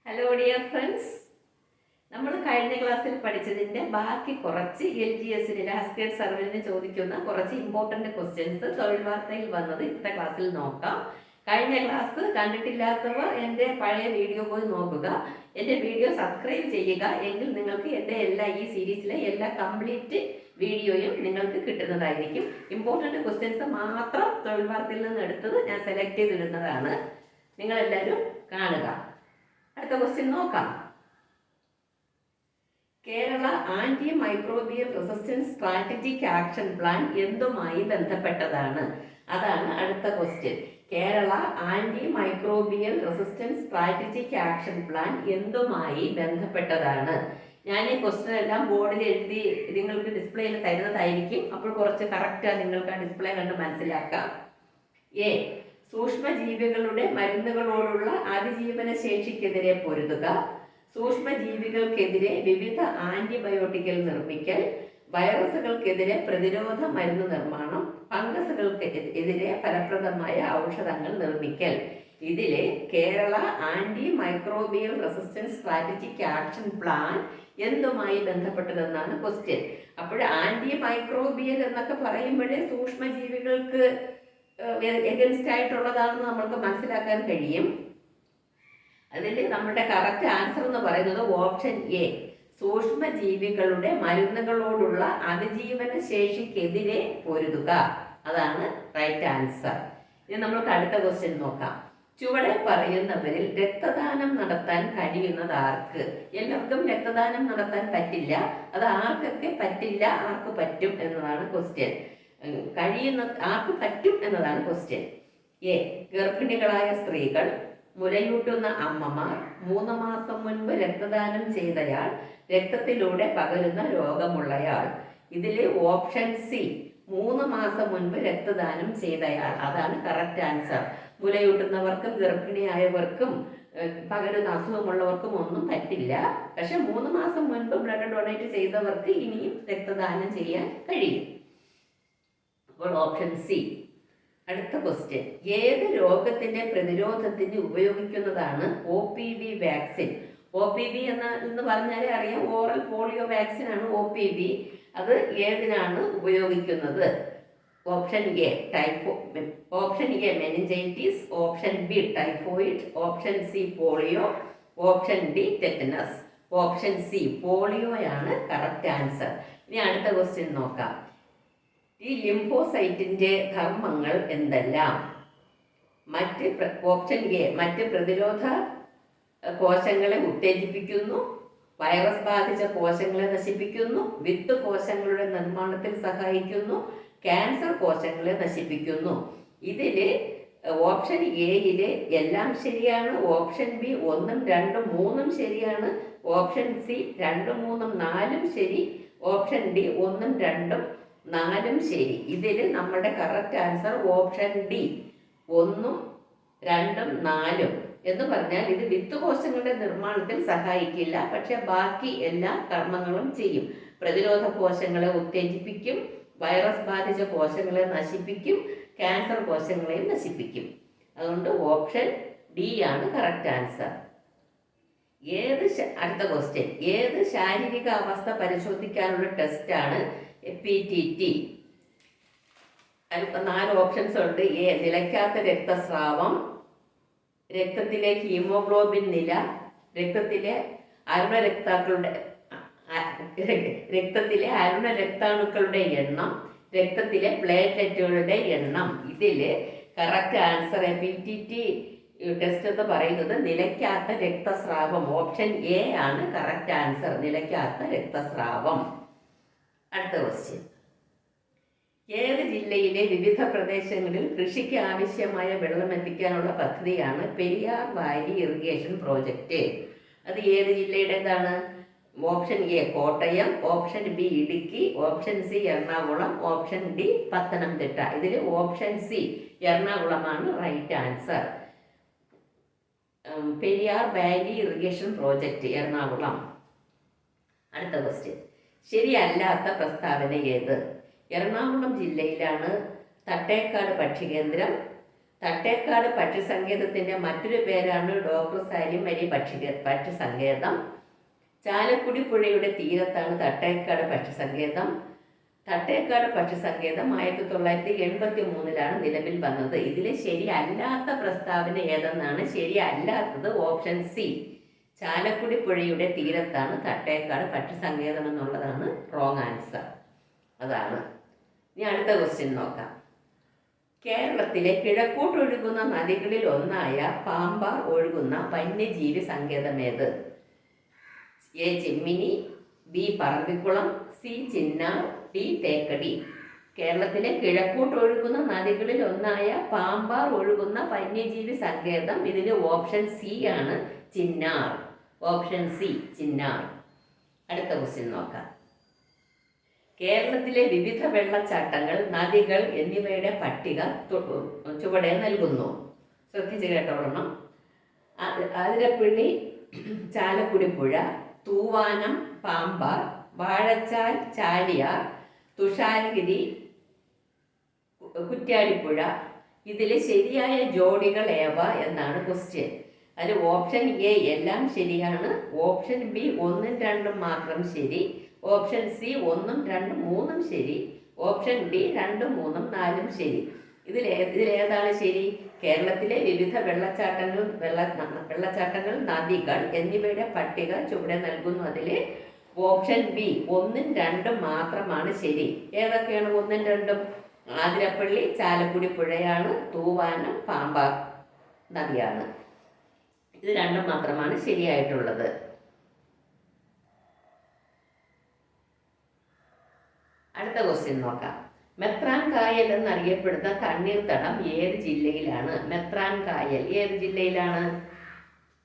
Hello dear friends, നമ്മൾ കഴിഞ്ഞ ക്ലാസ്സിൽ പഠിച്ചതിൻ്റെ ബാക്കി കുറച്ച് LGSന് ലാസ്റ്റ് ഗ്രേഡ് സർവീസിന് ചോദിക്കുന്ന കുറച്ച് ഇമ്പോർട്ടൻ്റ് ക്വസ്റ്റ്യൻസ് തൊഴിൽ വാർത്തയിൽ വന്നത് ഇന്നത്തെ ക്ലാസ്സിൽ നോക്കാം. കഴിഞ്ഞ ക്ലാസ് കണ്ടിട്ടില്ലാത്തവർ എൻ്റെ പഴയ വീഡിയോ പോയി നോക്കുക. എൻ്റെ വീഡിയോ സബ്സ്ക്രൈബ് ചെയ്യുക, എങ്കിൽ നിങ്ങൾക്ക് എൻ്റെ ഈ സീരീസിലെ എല്ലാ കംപ്ലീറ്റ് വീഡിയോയും നിങ്ങൾക്ക് കിട്ടുന്നതായിരിക്കും. ഇമ്പോർട്ടൻ്റ് ക്വസ്റ്റ്യൻസ് മാത്രം തൊഴിൽ വാർത്തയിൽ നിന്ന് എടുത്തത് ഞാൻ സെലക്ട് ചെയ്തിടുന്നതാണ്. നിങ്ങളെല്ലാവരും കാണുക. അടുത്ത ക്വസ്റ്റ്യൻ നോക്കാം. Kerala anti microbial resistance strategic action plan എന്തുമായി ബന്ധപ്പെട്ടതാണ്? അതാണ് അടുത്ത question. Kerala anti microbial resistance strategic action plan എന്തുമായി ബന്ധപ്പെട്ടതാണ്? ഞാൻ ഈ ക്വസ്റ്റ്യൻ എല്ലാം ബോർഡിൽ എഴുതി നിങ്ങൾക്ക് ഡിസ്പ്ലേയിൽ തരുന്നതായിരിക്കും. അപ്പോൾ കുറച്ച് കറക്റ്റാണ്, നിങ്ങൾക്ക് ആ ഡിസ്പ്ലേ കണ്ട് മനസ്സിലാക്കാം. എ, സൂക്ഷ്മജീവികളുടെ മരുന്നുകളോടുള്ള അതിജീവന ശേഷിക്കെതിരെ പൊരുതുക, സൂക്ഷ്മജീവികൾക്കെതിരെ വിവിധ ആന്റിബയോട്ടിക്കൽ നിർമ്മിക്കൽ, വൈറസുകൾക്കെതിരെ പ്രതിരോധ മരുന്ന് നിർമ്മാണം, ഫംഗസുകൾക്കെതിരെ ഫലപ്രദമായ ഔഷധങ്ങൾ നിർമ്മിക്കൽ. ഇതിലെ Kerala anti microbial resistance strategic action plan എന്തുമായി ബന്ധപ്പെട്ടതെന്നാണ് ക്വസ്റ്റ്യൻ. അപ്പോൾ ആന്റി മൈക്രോബിയൽ എന്നൊക്കെ പറയുമ്പോഴേ സൂക്ഷ്മജീവികൾക്ക് എഗൻസ്റ്റ് ആയിട്ടുള്ളതാണെന്ന് നമ്മൾക്ക് മനസ്സിലാക്കാൻ കഴിയും. അതിൽ നമ്മുടെ കറക്റ്റ് ആൻസർ എന്ന് പറയുന്നത് ഓപ്ഷൻ എ, സൂക്ഷ്മജീവികളുടെ മരുന്നുകളോടുള്ള അതിജീവന ശേഷിക്കെതിരെ പൊരുതുക. അതാണ് റൈറ്റ് ആൻസർ. ഇനി നമ്മൾക്ക് അടുത്ത ക്വസ്റ്റ്യൻ നോക്കാം. ചുവടെ പറയുന്നവരിൽ രക്തദാനം നടത്താൻ കഴിയുന്നത് ആർക്ക്? എല്ലാവർക്കും രക്തദാനം നടത്താൻ പറ്റില്ല. അത് ആർക്കൊക്കെ പറ്റില്ല, ആർക്ക് പറ്റും എന്നതാണ് ക്വസ്റ്റ്യൻ. ആർക്ക് പറ്റും എന്നതാണ് ക്വസ്റ്റ്യൻ. എ, ഗർഭിണികളായ സ്ത്രീകൾ, മുലയൂട്ടുന്ന അമ്മമാർ, 3 മാസം മുൻപ് രക്തദാനം ചെയ്തയാൾ, രക്തത്തിലൂടെ പകരുന്ന രോഗമുള്ളയാൾ. ഇതിൽ ഓപ്ഷൻ സി, 3 മാസം മുൻപ് രക്തദാനം ചെയ്തയാൾ, അതാണ് കറക്റ്റ് ആൻസർ. മുലയൂട്ടുന്നവർക്കും ഗർഭിണിയായവർക്കും പകരുന്ന അസുഖമുള്ളവർക്കും ഒന്നും പറ്റില്ല. പക്ഷെ 3 മാസം മുൻപ് ബ്ലഡ് ഡൊണേറ്റ് ചെയ്തവർക്ക് ഇനിയും രക്തദാനം ചെയ്യാൻ കഴിയും. അപ്പോൾ ഓപ്ഷൻ സി. അടുത്ത ക്വസ്റ്റ്യൻ, ഏത് രോഗത്തിന്റെ പ്രതിരോധത്തിന് ഉപയോഗിക്കുന്നതാണ് OPV വാക്സിൻ? OPV എന്ന് പറഞ്ഞാലേ അറിയാം, ഓറൽ പോളിയോ വാക്സിൻ ആണ് OPV. അത് ഏതിനാണ് ഉപയോഗിക്കുന്നത്? Option A meningitis, option B typhoid, option C polio, option D tetanus. Option C പോളിയോയാണ് കറക്റ്റ് ആൻസർ. ഇനി അടുത്ത ക്വസ്റ്റ്യൻ നോക്കാം. ഈ ലിംഫോസൈറ്റിന്റെ ധർമ്മങ്ങൾ എന്തെല്ലാം? ഓപ്ഷൻ എ, മറ്റ് പ്രതിരോധ കോശങ്ങളെ ഉത്തേജിപ്പിക്കുന്നു, വൈറസ് ബാധിച്ച കോശങ്ങളെ നശിപ്പിക്കുന്നു, വിത്ത് കോശങ്ങളുടെ നിർമ്മാണത്തിൽ സഹായിക്കുന്നു, ക്യാൻസർ കോശങ്ങളെ നശിപ്പിക്കുന്നു. ഇതില് ഓപ്ഷൻ എയില് എല്ലാം ശരിയാണ്. ഓപ്ഷൻ ബി 1, 2, 3 ശരിയാണ്. ഓപ്ഷൻ സി 2, 3, 4 ശരി. ഓപ്ഷൻ ഡി 1, 2, 4 ശരി. ഇതിൽ നമ്മുടെ കറക്റ്റ് ആൻസർ ഓപ്ഷൻ ഡി 1, 2, 4 എന്ന് പറഞ്ഞാൽ ഇത് വിത്ത് കോശങ്ങളുടെ നിർമ്മാണത്തിൽ സഹായിക്കില്ല, പക്ഷെ ബാക്കി എല്ലാ കർമ്മങ്ങളും ചെയ്യും. പ്രതിരോധ കോശങ്ങളെ ഉത്തേജിപ്പിക്കും, വൈറസ് ബാധിച്ച കോശങ്ങളെ നശിപ്പിക്കും, ക്യാൻസർ കോശങ്ങളെയും നശിപ്പിക്കും. അതുകൊണ്ട് ഓപ്ഷൻ ഡി ആണ് കറക്റ്റ് ആൻസർ. അടുത്ത ക്വസ്റ്റ്യൻ, ഏത് ശാരീരിക അവസ്ഥ പരിശോധിക്കാനുള്ള ടെസ്റ്റാണ് PTT? 4 ഓപ്ഷൻസ് ഉണ്ട്. എ, നിലയ്ക്കാത്ത രക്തസ്രാവം, രക്തത്തിലെ ഹീമോഗ്ലോബിൻ നില, രക്തത്തിലെ അരുണരക്താണുക്കളുടെ എണ്ണം, രക്തത്തിലെ പ്ലേറ്റ്ലെറ്റുകളുടെ എണ്ണം. ഇതിൽ കറക്റ്റ് ആൻസർ PTT ടെസ്റ്റ് എന്ന് പറയുന്നത് നിലയ്ക്കാത്ത രക്തസ്രാവം. ഓപ്ഷൻ എ ആണ് കറക്റ്റ് ആൻസർ, നിലയ്ക്കാത്ത രക്തസ്രാവം. അടുത്ത ക്വസ്റ്റ്യൻ, ഏത് ജില്ലയിലെ വിവിധ പ്രദേശങ്ങളിൽ കൃഷിക്ക് ആവശ്യമായ വെള്ളം എത്തിക്കാനുള്ള പദ്ധതിയാണ് പെരിയാർ വാലി ഇറിഗേഷൻ പ്രോജക്റ്റ്? അത് ഏത് ജില്ലയുടേതാണ്? Option A Kottayam, option B Idukki, option C Ernakulam, option D Pathanamthitta. ഇതിൽ ഓപ്ഷൻ സി എറണാകുളമാണ് right answer. Periyar valley irrigation project Ernakulam. അടുത്ത ക്വസ്റ്റ്യൻ, ശരിയല്ലാത്ത പ്രസ്താവന ഏത്? എറണാകുളം ജില്ലയിലാണ് തട്ടേക്കാട് പക്ഷികേന്ദ്രം, തട്ടേക്കാട് പക്ഷിസങ്കേതത്തിന്റെ മറ്റൊരു പേരാണ് ഡോക്ടർ സാലിം അലി പക്ഷിസങ്കേതം. ചാലക്കുടി പുഴയുടെ തീരത്താണ് തട്ടേക്കാട് പക്ഷിസങ്കേതം. തട്ടേക്കാട് പക്ഷിസങ്കേതം 1983 നിലവിൽ വന്നത്. ഇതിലെ ശരിയല്ലാത്ത പ്രസ്താവന ഏതെന്നാണ്? ശരിയല്ലാത്തത് ഓപ്ഷൻ സി, ചാലക്കുടി പുഴയുടെ തീരത്താണ് തട്ടേക്കാട് പക്ഷിസങ്കേതം എന്നുള്ളതാണ് റോങ് ആൻസർ. അതാണ്. ഇനി അടുത്ത ക്വസ്റ്റ്യൻ നോക്കാം. കേരളത്തിലെ കിഴക്കോട്ടൊഴുകുന്ന നദികളിൽ ഒന്നായ പാമ്പാർ ഒഴുകുന്ന വന്യജീവി സങ്കേതമേത്? A Chimmini, B Parambikulam, C Chinnar, D Thekkady. കേരളത്തിലെ കിഴക്കോട്ടൊഴുകുന്ന നദികളിൽ ഒന്നായ പാമ്പാർ ഒഴുകുന്ന വന്യജീവി സങ്കേതം. ഇതിൽ ഓപ്ഷൻ സി ആണ്, ചിന്നാർ. Option C, Chinnar. അടുത്ത ക്വസ്റ്റ്യൻ നോക്കാം. കേരളത്തിലെ വിവിധ വെള്ളച്ചാട്ടങ്ങൾ, നദികൾ എന്നിവയുടെ പട്ടിക ചുവടെ നൽകുന്നു. ശ്രദ്ധിച്ച് കേട്ടോളണം. അതിരപ്പള്ളി ചാലക്കുടി പുഴ, തൂവാനം പാമ്പാർ, വാഴച്ചാൽ ചാലിയാർ, തുഷാരഗിരി കുറ്റ്യാടിപ്പുഴ. ഇതിലെ ശരിയായ ജോഡികൾ ഏവ എന്നാണ് ക്വസ്റ്റ്യൻ. അതിൽ ഓപ്ഷൻ എ എല്ലാം ശരിയാണ്, ഓപ്ഷൻ ബി 1ഉം 2ഉം മാത്രം ശരി, ഓപ്ഷൻ സി 1ഉം 2ഉം 3ഉം ശരി, ഓപ്ഷൻ ഡി 2ഉം 3ഉം 4ഉം ശരി. ഇതിലേതാണ് ശരി? കേരളത്തിലെ വിവിധ വെള്ളച്ചാട്ടങ്ങൾ, നദികൾ എന്നിവയുടെ പട്ടിക ചുവടെ നൽകുന്നു. അതിൽ ഓപ്ഷൻ ബി 1ഉം 2ഉം മാത്രമാണ് ശരി. ഏതൊക്കെയാണ് 1ഉം 2ഉം? ആതിരപ്പള്ളി ചാലക്കുടി പുഴയാണ്, തൂവാനം പാമ്പാർ നദിയാണ്. ഇത് രണ്ടും മാത്രമാണ് ശരിയായിട്ടുള്ളത്. അടുത്ത ക്വസ്റ്റ്യൻ നോക്കാം. മെത്രാൻ കായൽ എന്നറിയപ്പെടുന്ന തണ്ണീർത്തടം ഏത് ജില്ലയിലാണ്? മെത്രാൻ കായൽ ഏത് ജില്ലയിലാണ്?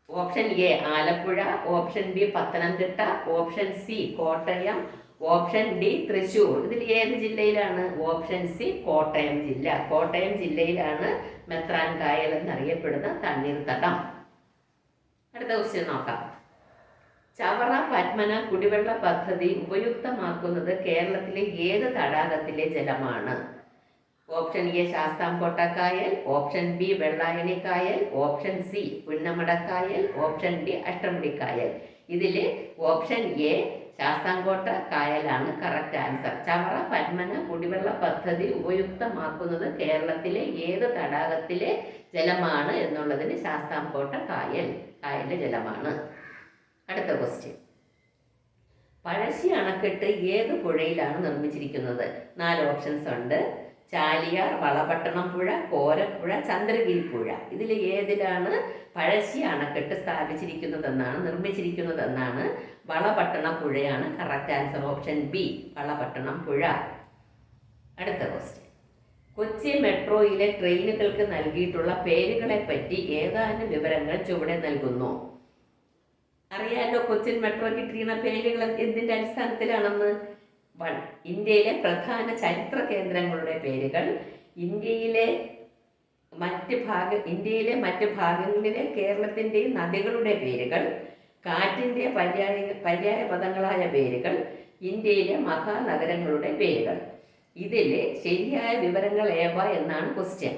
Option A Alappuzha, option B Pathanamthitta, option C Kottayam, option D Thrissur. ഇതിൽ ഏത് ജില്ലയിലാണ്? ഓപ്ഷൻ സി കോട്ടയം ജില്ല. കോട്ടയം ജില്ലയിലാണ് മെത്രാൻ കായൽ എന്നറിയപ്പെടുന്ന തണ്ണീർത്തടം. അടുത്ത ക്വസ്റ്റ്യൻ നോക്കാം. ചവറ പത്മന കുടിവെള്ള പദ്ധതി ഉപയുക്തമാക്കുന്നത് കേരളത്തിലെ ഏത് തടാകത്തിലെ ജലമാണ്? ഓപ്ഷൻ എ ശാസ്താംകോട്ട കായൽ, ഓപ്ഷൻ ബി വെള്ളായണി കായൽ, ഓപ്ഷൻ സി പുന്നമടക്കായൽ, ഓപ്ഷൻ ഡി അഷ്ടമുടിക്കായൽ. ഇതിൽ ഓപ്ഷൻ എ ശാസ്താംകോട്ട കായലാണ് കറക്റ്റ് ആൻസർ. ചവറ പത്മന കുടിവെള്ള പദ്ധതി ഉപയുക്തമാക്കുന്നത് കേരളത്തിലെ ഏത് തടാകത്തിലെ ജലമാണ് എന്നുള്ളതിന് ശാസ്താംകോട്ട കായലിലെ ജലമാണ്. അടുത്ത ക്വസ്റ്റ്യൻ. പഴശ്ശി അണക്കെട്ട് ഏത് പുഴയിലാണ് നിർമ്മിച്ചിരിക്കുന്നത്? 4 ഓപ്ഷൻസ് ഉണ്ട്. ചാലിയാർ, വളപട്ടണം പുഴ, കോരപ്പുഴ, ചന്ദ്രഗിരി പുഴ. ഇതിൽ ഏതിലാണ് പഴശ്ശി അണക്കെട്ട് നിർമ്മിച്ചിരിക്കുന്നതെന്നാണ്? വളപട്ടണം പുഴയാണ് correct answer. Option B Valapattanam പുഴ. അടുത്ത ക്വസ്റ്റ്യൻ. കൊച്ചി മെട്രോയിലെ ട്രെയിനുകൾക്ക് നൽകിയിട്ടുള്ള പേരുകളെ പറ്റി ഏതാനും വിവരങ്ങൾ ചുവടെ നൽകുന്നു. അറിയാലോ കൊച്ചിൻ മെട്രോ കിട്ടിയിരുന്ന പേരുകൾ എന്തിന്റെ അടിസ്ഥാനത്തിലാണെന്ന്? 1. ഇന്ത്യയിലെ പ്രധാന ചരിത്ര കേന്ദ്രങ്ങളുടെ പേരുകൾ, ഇന്ത്യയിലെ മറ്റ് ഭാഗങ്ങളിലെ കേരളത്തിൻ്റെയും നദികളുടെ പേരുകൾ, കാറ്റിൻ്റെ പര്യായ പദങ്ങളായ പേരുകൾ, ഇന്ത്യയിലെ മഹാനഗരങ്ങളുടെ പേരുകൾ. ഇതിൽ ശരിയായ വിവരങ്ങൾ ഏവ എന്നാണ് ക്വസ്റ്റ്യൻ.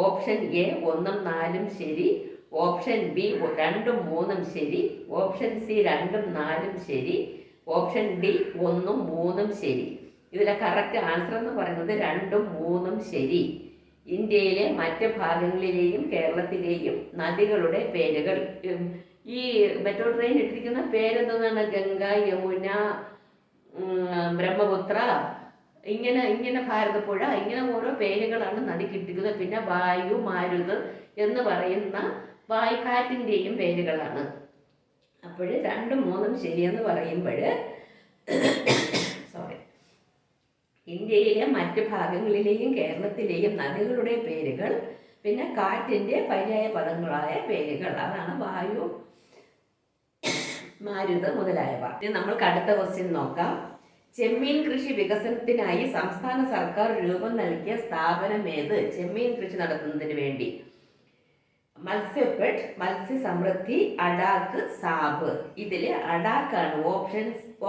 ഓപ്ഷൻ എ 1ഉം 4ഉം ശരി, ഓപ്ഷൻ ബി 2ഉം 3ഉം ശരി, ഓപ്ഷൻ സി 2ഉം 4ഉം ശരി, ഓപ്ഷൻ ഡി 1ഉം 3ഉം ശരി. ഇതിലെ കറക്റ്റ് ആൻസർ എന്ന് പറയുന്നത് 2ഉം 3ഉം ശരി. ഇന്ത്യയിലെ മറ്റ് ഭാഗങ്ങളിലെയും കേരളത്തിലെയും നദികളുടെ പേരുകൾ. ഈ മെട്രോ ട്രെയിൻ ഇട്ടിരിക്കുന്ന പേരെന്താണ്? ഗംഗ, യമുന, ബ്രഹ്മപുത്ര, ഇങ്ങനെ ഭാരതപ്പുഴ, ഇങ്ങനെ ഓരോ പേരുകളാണ് നദിക്ക് ഇട്ടിരിക്കുന്നത്. പിന്നെ വായു, മാരുത് എന്ന് പറയുന്ന കാറ്റിൻ്റെയും പേരുകളാണ്. അപ്പോൾ 2ഉം 3ഉം ശരിയെന്ന് പറയുമ്പോൾ ഇന്ത്യയിലെ മറ്റ് ഭാഗങ്ങളിലെയും കേരളത്തിലെയും നദികളുടെ പേരുകൾ, പിന്നെ കാറ്റിൻ്റെ പര്യായ പദങ്ങളായ പേരുകൾ, അതാണ് വായു, മാരുത് മുതലായവ. ഇനി നമ്മൾക്ക് അടുത്ത ക്വസ്റ്റ്യൻ നോക്കാം. ചെമ്മീൻ കൃഷി വികസനത്തിനായി സംസ്ഥാന സർക്കാർ രൂപം നൽകിയ സ്ഥാപനം ഏത്? ചെമ്മീൻ കൃഷി നടത്തുന്നതിന് വേണ്ടി. മത്സ്യഫെഡ്, മത്സ്യസമൃദ്ധി, അഡാക്ക്, സാബ്. ഇതിൽ അഡാക്കാണ്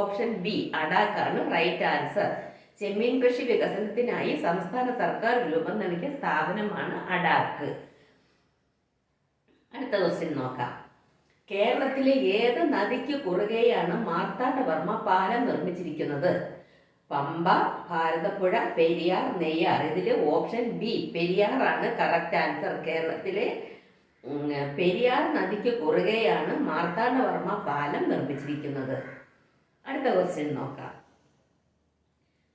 ഓപ്ഷൻ ബി അഡാക്കാണ് റൈറ്റ് ആൻസർ. ചെമ്മീൻ കൃഷി വികസനത്തിനായി സംസ്ഥാന സർക്കാർ രൂപം നൽകിയ സ്ഥാപനമാണ് അഡാക്ക്. അടുത്ത ക്വസ്റ്റ്യൻ നോക്കാം. കേരളത്തിലെ ഏത് നദിക്ക് കുറുകെയാണ് മാർത്താണ്ഡവർമ്മ പാലം നിർമ്മിച്ചിരിക്കുന്നത്? പമ്പ, ഭാരതപ്പുഴ, പെരിയാർ, നെയ്യാർ. ഇതിൽ ഓപ്ഷൻ ബി പെരിയാറാണ് കറക്റ്റ് ആൻസർ. കേരളത്തിലെ പെരിയാർ നദിക്ക് കുറുകെയാണ് മാർത്താണ്ഡവർമ്മ പാലം നിർമ്മിച്ചിരിക്കുന്നത്. അടുത്ത ക്വസ്റ്റ്യൻ നോക്കാം.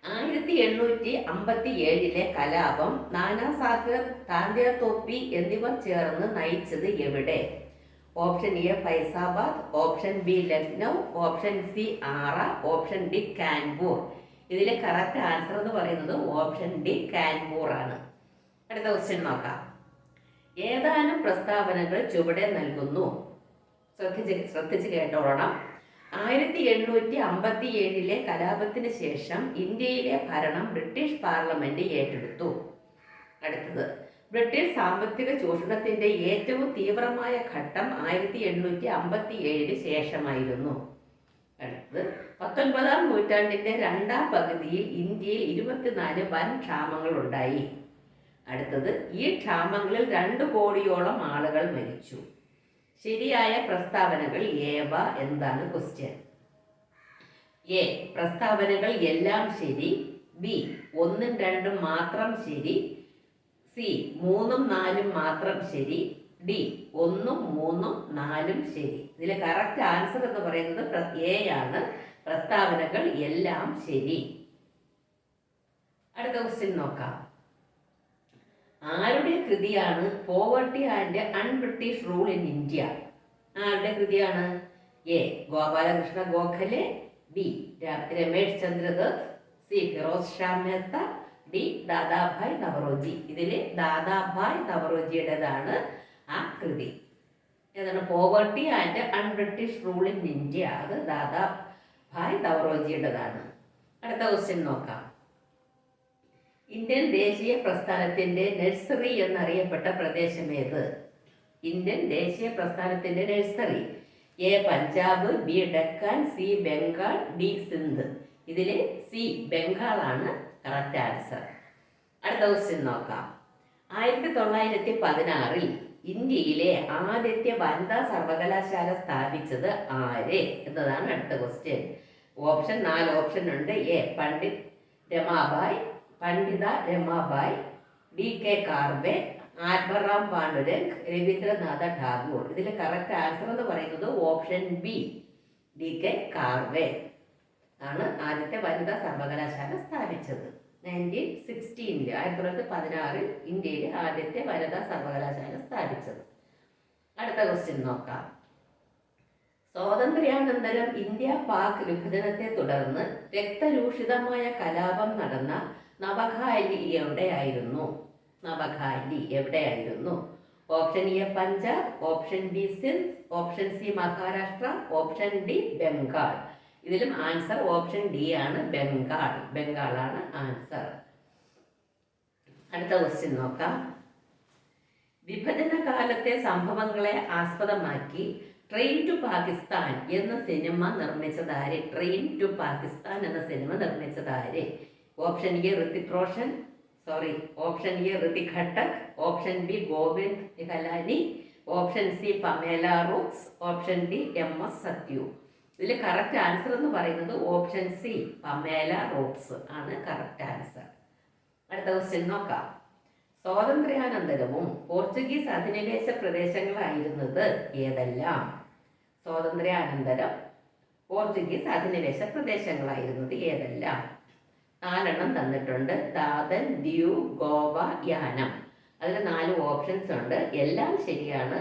1857 കലാപം നാനാ സാഹേർ, താന്തിയ തോപ്പി എന്നിവർ ചേർന്ന് നയിച്ചത് എവിടെ? Option A Faizabad, option B Lucknow, option C Ara, option D Kanpur. ഇതിലെ കറക്റ്റ് ആൻസർ എന്ന് പറയുന്നത് ഓപ്ഷൻ ഡി കാൻപൂർ ആണ്. അടുത്ത ക്വസ്റ്റ്യൻ നോക്കാം. ഏതാനും പ്രസ്താവനകൾ ചുവടെ നൽകുന്നു. ശ്രദ്ധിച്ച് കേട്ടോളണം. 1857 കലാപത്തിന് ശേഷം ഇന്ത്യയിലെ ഭരണം ബ്രിട്ടീഷ് പാർലമെന്റ് ഏറ്റെടുത്തു. അടുത്തത്, ബ്രിട്ടീഷ് സാമ്പത്തിക ചൂഷണത്തിന്റെ ഏറ്റവും തീവ്രമായ ഘട്ടം 1857 ശേഷമായിരുന്നു. അടുത്തത്, 19-ാം നൂറ്റാണ്ടിന്റെ രണ്ടാം പകുതിയിൽ ഇന്ത്യയിൽ 24 വൻ ക്ഷാമങ്ങൾ ഉണ്ടായി. അടുത്തത്, ഈ ക്ഷാമങ്ങളിൽ 2 കോടിയോളം ആളുകൾ മരിച്ചു. ശരിയായ പ്രസ്താവനകൾ ഏവ എന്താണ് ക്വസ്റ്റ്യൻ? എ പ്രസ്താവനകൾ എല്ലാം ശരി, ബി 1ഉം 2ഉം മാത്രം ശരി, സി 3ഉം 4ഉം മാത്രം ശരി, ഡി 1ഉം 3ഉം 4ഉം ശരി. ഇതിലെ കറക്റ്റ് ആൻസർ എന്ന് പറയുന്നത് എ ആണ്. പ്രസ്താവനകൾ എല്ലാം ശരി. അടുത്ത ക്വസ്റ്റ്യൻ നോക്കാം. ആരുടെ കൃതിയാണ് poverty and un-British rule in India? ആരുടെ കൃതിയാണ്? A Gopalakrishna Gokhale, B Ramesh Chandra Dutt, C Firoz Shah Mehta, D Dadabhai Naoroji. ഇതില് ദാദാഭായ് നവറോജിയുടേതാണ് ആ കൃതി. ഏതാണ്? Poverty and un-British rule in India. അത് ദാദാഭായ് നവറോജിയുടേതാണ്. അടുത്ത ക്വസ്റ്റ്യൻ നോക്കാം. ഇന്ത്യൻ ദേശീയ പ്രസ്ഥാനത്തിന്റെ നഴ്സറി എന്നറിയപ്പെട്ട പ്രദേശം ഏത്? ഇന്ത്യൻ ദേശീയ പ്രസ്ഥാനത്തിന്റെ nursery. A Punjab, B Deccan, C Bengal, D Sindh. ഇതില് സി ബംഗാളാണ് കറക്റ്റ് ആൻസർ. അടുത്ത ക്വസ്റ്റ്യൻ നോക്കാം. 1916 ഇന്ത്യയിലെ ആദ്യത്തെ വനിതാ സർവകലാശാല സ്ഥാപിച്ചത് ആര് എന്നതാണ് അടുത്ത ക്വസ്റ്റ്യൻ. ഓപ്ഷൻ 4 ഓപ്ഷൻ ഉണ്ട്. എ പണ്ഡിത രമാബായ്, ഡി കെ കാർവെ, ആത്മറാം പാണ്ഡുരംഗ്, രവീന്ദ്രനാഥ ടാഗോർ. ഇതിലെ കറക്റ്റ് ആൻസർ എന്ന് പറയുന്നത് option B D K Karve ആണ് ആദ്യത്തെ വനിതാ സർവകലാശാല സ്ഥാപിച്ചത്. 1916 ഇന്ത്യയിലെ ആദ്യത്തെ വനിതാ സർവകലാശാല സ്ഥാപിച്ചത്. അടുത്ത ക്വസ്റ്റ്യൻ നോക്കാം. സ്വാതന്ത്ര്യാനന്തരം ഇന്ത്യ പാക് വിഭജനത്തെ തുടർന്ന് രക്തരൂഷിതമായ കലാപം നടന്ന നവഖാലി എവിടെയായിരുന്നു? Option A Punjab, option B Sindh, option C Maharashtra, option D Bengal. ഇതിലും ആൻസർ ഓപ്ഷൻ ഡി ആണ്, ബംഗാളാണ് ആൻസർ. അടുത്ത ക്വസ്റ്റ്യൻ നോക്കാം. വിഭജന കാലത്തെ സംഭവങ്ങളെ ആസ്പദമാക്കി ട്രെയിൻ ടു പാകിസ്ഥാൻ എന്ന സിനിമ നിർമ്മിച്ചതാര്? Option A Ritwik Ghatak, option B Govind Nihalani, option C Pamela Rooks, option D MS Sathyu. ഇതിൽ കറക്റ്റ് ആൻസർ എന്ന് പറയുന്നത് ഓപ്ഷൻ സി പമേല റോക്സ് ആണ് കറക്റ്റ് ആൻസർ. അടുത്ത ക്വസ്റ്റ്യൻ നോക്കാം. സ്വാതന്ത്ര്യാനന്തരവും പോർച്ചുഗീസ് അധിനിവേശ പ്രദേശങ്ങളായിരുന്നത് ഏതെല്ലാം? സ്വാതന്ത്ര്യാനന്തരം പോർച്ചുഗീസ് അധിനിവേശ പ്രദേശങ്ങളായിരുന്നത് ഏതെല്ലാം? 4 തന്നിട്ടുണ്ട്. ദാദൻ, ദിയു, ഗോവ, യാനം. അതിൽ 4 ഓപ്ഷൻസ് ഉണ്ട്. എല്ലാം ശരിയാണ്.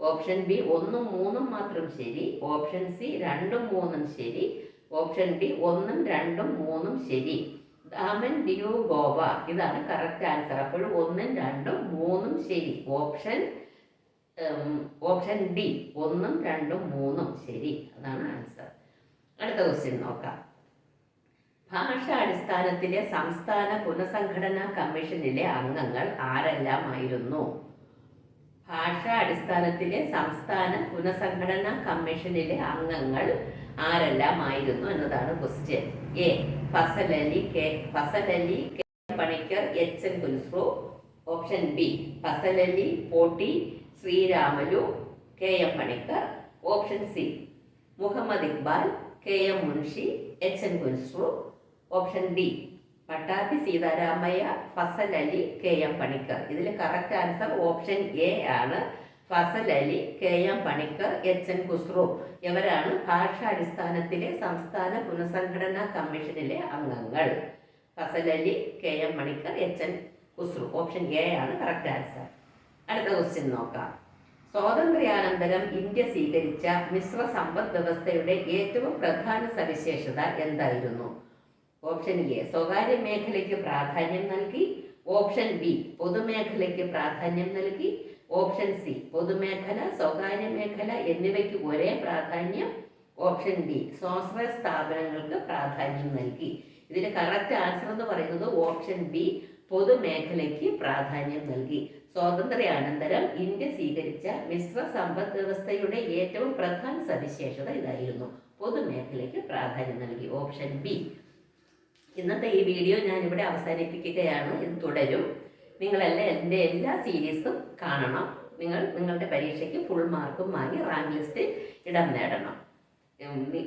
ഓപ്ഷൻ ബി 1ഉം 3ഉം മാത്രം ശരി, ഓപ്ഷൻ സി 2ഉം 3ഉം ശരി, ഓപ്ഷൻ ഡി 1ഉം 2ഉം 3ഉം ശരി. ദാമൻ, ദിയു, ഗോവ ഇതാണ് കറക്റ്റ് ആൻസർ. അപ്പോഴും 1ഉം 2ഉം 3ഉം ശരി. ഓപ്ഷൻ ഡി 1ഉം 2ഉം 3ഉം ശരി. അതാണ് ആൻസർ. അടുത്ത ക്വസ്റ്റ്യൻ നോക്കാം. ഭാഷാടിസ്ഥാനത്തിലെ സംസ്ഥാന പുനഃസംഘടനാ കമ്മീഷനിലെ അംഗങ്ങൾ ആരെല്ലാമായിരുന്നു? ഭാഷാടിസ്ഥാനത്തിലെ സംസ്ഥാന പുനഃസംഘടനാ കമ്മീഷനിലെ അംഗങ്ങൾ ആരെല്ലാമായിരുന്നു എന്നതാണ് question. A Fazal Ali K Panikkar, HN Kunzru. Option B Fazal Ali, Potti Sriramulu, KM Panikkar. Option C Muhammad Iqbal, KM Munshi, HN Kunzru. Option D Pattabhi Sitaramayya, Fazal Ali, KM Panikkar. ഇതിൽ കറക്റ്റ് ആൻസർ ഓപ്ഷൻ എ ആണ്. ഫസൽ അലി, KM പണിക്കർ, HN കുസ്രു ഇവരാണ് ഭാഷാടിസ്ഥാനത്തിലെ സംസ്ഥാന പുനഃസംഘടനാ കമ്മീഷനിലെ അംഗങ്ങൾ. Fazal Ali, KM Panikkar, HN Kunzru. Option A ആണ് കറക്റ്റ് ആൻസർ. അടുത്ത ക്വസ്റ്റ്യൻ നോക്കാം. സ്വാതന്ത്ര്യാനന്തരം ഇന്ത്യ സ്വീകരിച്ച മിശ്ര സമ്പദ് വ്യവസ്ഥയുടെ ഏറ്റവും പ്രധാന സവിശേഷത എന്തായിരുന്നു? ഓപ്ഷൻ എ സ്വകാര്യ മേഖലയ്ക്ക് പ്രാധാന്യം നൽകി. ഓപ്ഷൻ ബി പൊതുമേഖലയ്ക്ക് പ്രാധാന്യം നൽകി. ഓപ്ഷൻ സി പൊതുമേഖല, സ്വകാര്യ മേഖല എന്നിവയ്ക്ക് ഒരേ പ്രാധാന്യം. ഓപ്ഷൻ ഡി സ്വാശ്രയ സ്ഥാപനങ്ങൾക്ക് പ്രാധാന്യം നൽകി. ഇതിന്റെ കറക്റ്റ് ആൻസർ എന്ന് പറയുന്നത് ഓപ്ഷൻ ബി പൊതുമേഖലയ്ക്ക് പ്രാധാന്യം നൽകി. സ്വാതന്ത്ര്യാനന്തരം ഇന്ത്യ സ്വീകരിച്ച മിശ്ര സമ്പദ് വ്യവസ്ഥയുടെ ഏറ്റവും പ്രധാന സവിശേഷത ഇതായിരുന്നു, പൊതുമേഖലയ്ക്ക് പ്രാധാന്യം നൽകി. Option B. ഇന്നത്തെ ഈ വീഡിയോ ഞാൻ ഇവിടെ അവസാനിപ്പിക്കുകയാണ്. ഇത് തുടരും. നിങ്ങളെല്ലാം എൻ്റെ എല്ലാ സീരീസും കാണണം. നിങ്ങളുടെ പരീക്ഷയ്ക്ക് ഫുൾ മാർക്കും വാങ്ങി റാങ്ക് ലിസ്റ്റ് ഇടം നേടണം.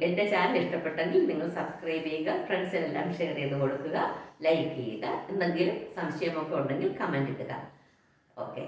എൻ്റെ ചാനൽ ഇഷ്ടപ്പെട്ടെങ്കിൽ നിങ്ങൾ സബ്സ്ക്രൈബ് ചെയ്യുക, ഫ്രണ്ട്സിനെല്ലാം ഷെയർ ചെയ്ത് കൊടുക്കുക, ലൈക്ക് ചെയ്യുക. എന്തെങ്കിലും സംശയമൊക്കെ ഉണ്ടെങ്കിൽ കമൻറ്റ് ഇടുക. ഓക്കെ.